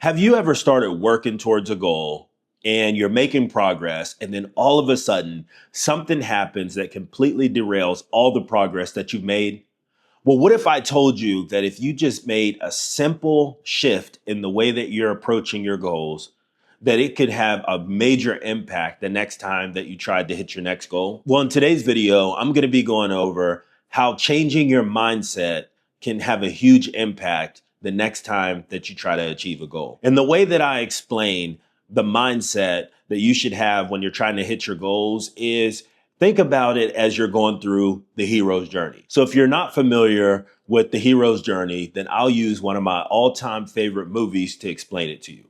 Have you ever started working towards a goal and you're making progress, and then all of a sudden something happens that completely derails all the progress that you've made? Well, what if I told you that if you just made a simple shift in the way that you're approaching your goals, that it could have a major impact the next time that you tried to hit your next goal? Well, in today's video, I'm going to be going over how changing your mindset can have a huge impact the next time that you try to achieve a goal. And the way that I explain the mindset that you should have when you're trying to hit your goals is think about it as you're going through the hero's journey. So if you're not familiar with the hero's journey, then I'll use one of my all-time favorite movies to explain it to you.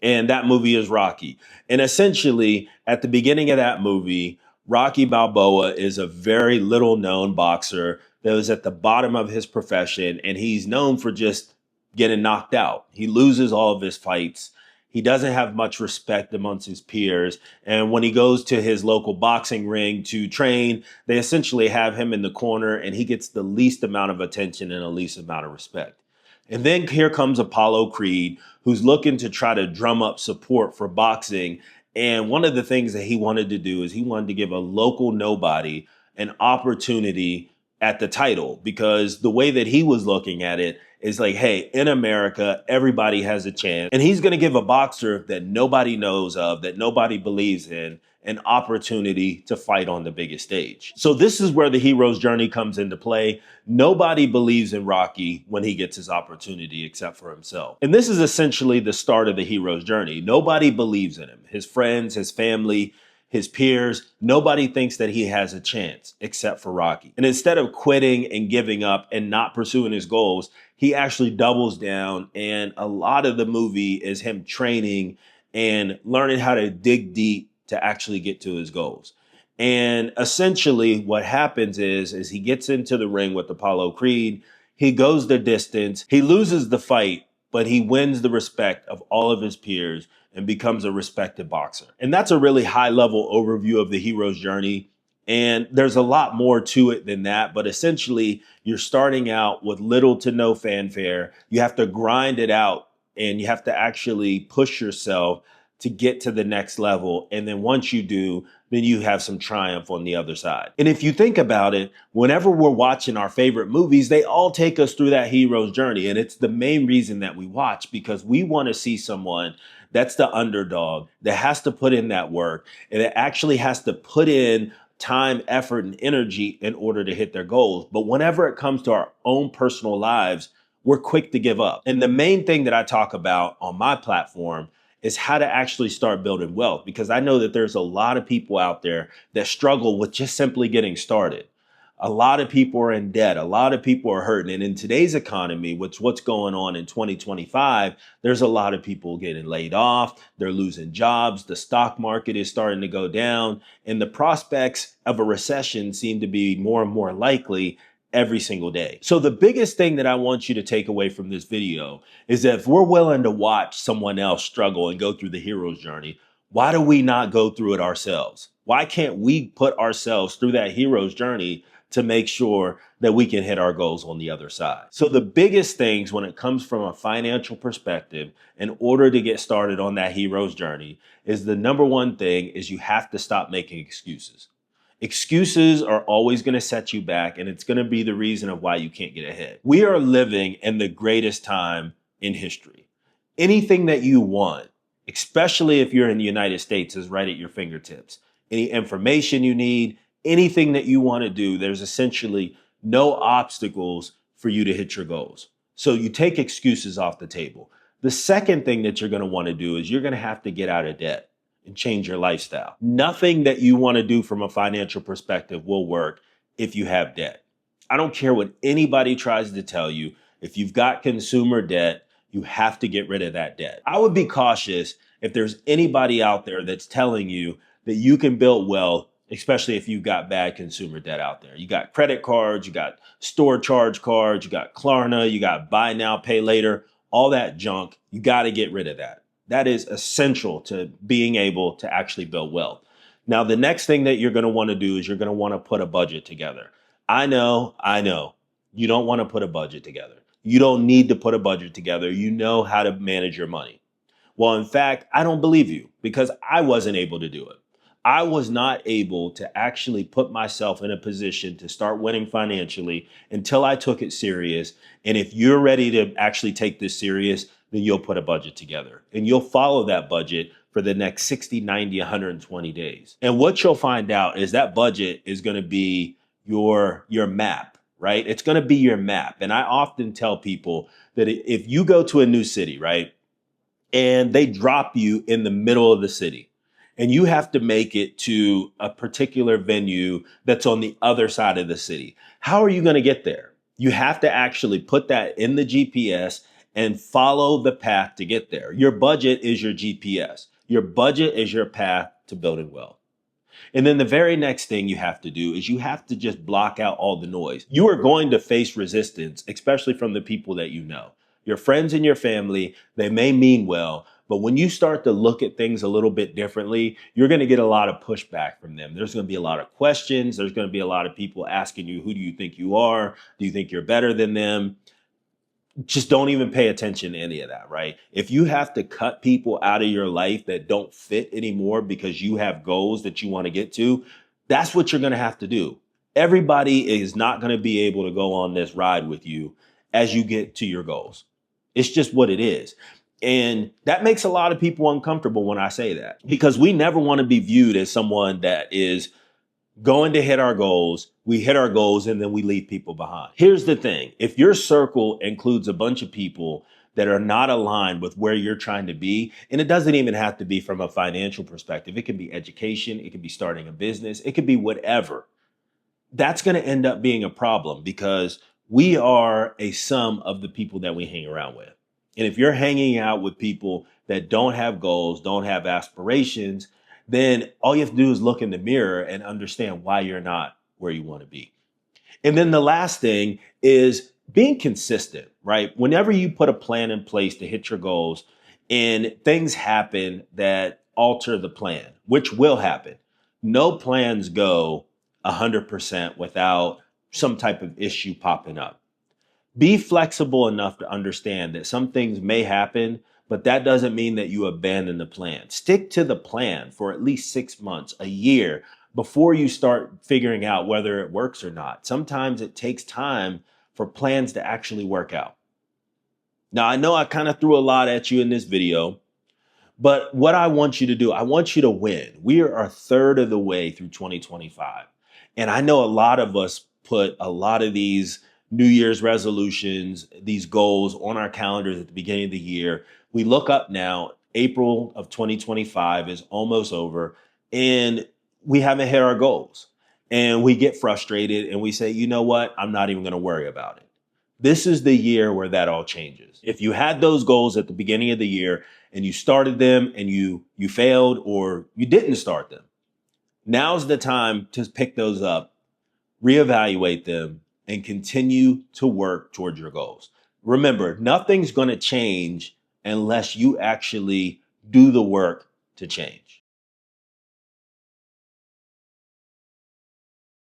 And that movie is Rocky. And essentially, at the beginning of that movie, Rocky Balboa is a very little known boxer that was at the bottom of his profession, and he's known for just getting knocked out. He loses all of his fights. He doesn't have much respect amongst his peers. And when he goes to his local boxing ring to train, they essentially have him in the corner, and he gets the least amount of attention and the least amount of respect. And then here comes Apollo Creed, who's looking to try to drum up support for boxing. And one of the things that he wanted to do is he wanted to give a local nobody an opportunity at the title, because the way that he was looking at it is like, hey, in America, everybody has a chance. And he's going to give a boxer that nobody knows of, that nobody believes in, an opportunity to fight on the biggest stage. So this is where the hero's journey comes into play. Nobody believes in Rocky when he gets his opportunity except for himself. And this is essentially the start of the hero's journey. Nobody believes in him. His friends, his family, his peers, nobody thinks that he has a chance except for Rocky. And instead of quitting and giving up and not pursuing his goals, he actually doubles down. And a lot of the movie is him training and learning how to dig deep to actually get to his goals. And essentially what happens is he gets into the ring with Apollo Creed. He goes the distance. He loses the fight, but he wins the respect of all of his peers and becomes a respected boxer. And that's a really high level overview of the hero's journey. And there's a lot more to it than that. But essentially, you're starting out with little to no fanfare. You have to grind it out, and you have to actually push yourself to get to the next level. And then once you do, then you have some triumph on the other side. And if you think about it, whenever we're watching our favorite movies, they all take us through that hero's journey. And it's the main reason that we watch, because we want to see someone that's the underdog, that has to put in that work, and it actually has to put in time, effort, and energy in order to hit their goals. But whenever it comes to our own personal lives, we're quick to give up. And the main thing that I talk about on my platform is how to actually start building wealth, because I know that there's a lot of people out there that struggle with just simply getting started. A lot of people are in debt. A lot of people are hurting. And in today's economy, what's going on in 2025, there's a lot of people getting laid off. They're losing jobs. The stock market is starting to go down. And the prospects of a recession seem to be more and more likely every single day. So the biggest thing that I want you to take away from this video is that if we're willing to watch someone else struggle and go through the hero's journey, why do we not go through it ourselves? Why can't we put ourselves through that hero's journey to make sure that we can hit our goals on the other side? So the biggest things when it comes from a financial perspective, in order to get started on that hero's journey, is the number one thing is you have to stop making excuses. Excuses are always going to set you back, and it's going to be the reason of why you can't get ahead. We are living in the greatest time in history. Anything that you want, especially if you're in the United States, is right at your fingertips. Any information you need, anything that you want to do, there's essentially no obstacles for you to hit your goals. So you take excuses off the table. The second thing that you're going to want to do is you're going to have to get out of debt and change your lifestyle. Nothing that you want to do from a financial perspective will work if you have debt. I don't care what anybody tries to tell you. If you've got consumer debt, you have to get rid of that debt. I would be cautious if there's anybody out there that's telling you that you can build wealth, especially if you've got bad consumer debt out there. You got credit cards, you got store charge cards, you got Klarna, you got buy now, pay later, all that junk. You got to get rid of that. That is essential to being able to actually build wealth. Now, the next thing that you're going to want to do is you're going to want to put a budget together. I know, you don't want to put a budget together. You don't need to put a budget together. You know how to manage your money. Well, in fact, I don't believe you because I wasn't able to do it. I was not able to actually put myself in a position to start winning financially until I took it serious. And if you're ready to actually take this serious, then you'll put a budget together and you'll follow that budget for the next 60, 90, 120 days. And what you'll find out is that budget is going to be your map, right? It's going to be your map. And I often tell people that if you go to a new city, right, and they drop you in the middle of the city and you have to make it to a particular venue that's on the other side of the city, how are you going to get there? You have to actually put that in the GPS and follow the path to get there. Your budget is your GPS. Your budget is your path to building wealth. And then the very next thing you have to do is you have to just block out all the noise. You are going to face resistance, especially from the people that you know. Your friends and your family, they may mean well, but when you start to look at things a little bit differently, you're going to get a lot of pushback from them. There's going to be a lot of questions. There's going to be a lot of people asking you, who do you think you are? Do you think you're better than them? Just don't even pay attention to any of that, right? If you have to cut people out of your life that don't fit anymore because you have goals that you want to get to, that's what you're going to have to do. Everybody is not going to be able to go on this ride with you as you get to your goals. It's just what it is. And that makes a lot of people uncomfortable when I say that, because we never want to be viewed as someone that is going to hit our goals. We hit our goals and then we leave people behind. Here's the thing. If your circle includes a bunch of people that are not aligned with where you're trying to be, and it doesn't even have to be from a financial perspective. It could be education. It could be starting a business. It could be whatever. That's going to end up being a problem because we are a sum of the people that we hang around with. And if you're hanging out with people that don't have goals, don't have aspirations, then all you have to do is look in the mirror and understand why you're not where you want to be. And then the last thing is being consistent, right? Whenever you put a plan in place to hit your goals and things happen that alter the plan, which will happen, no plans go 100% without some type of issue popping up. Be flexible enough to understand that some things may happen, but that doesn't mean that you abandon the plan. Stick to the plan for at least 6 months, a year, before you start figuring out whether it works or not. Sometimes it takes time for plans to actually work out. Now, I know I kind of threw a lot at you in this video, but what I want you to do, I want you to win. We are a third of the way through 2025. And I know a lot of us put a lot of these New Year's resolutions, these goals on our calendars at the beginning of the year. We look up now, April of 2025 is almost over and we haven't hit our goals. And we get frustrated and we say, you know what? I'm not even going to worry about it. This is the year where that all changes. If you had those goals at the beginning of the year and you started them and you failed or you didn't start them, now's the time to pick those up, reevaluate them, and continue to work towards your goals. Remember, nothing's going to change unless you actually do the work to change.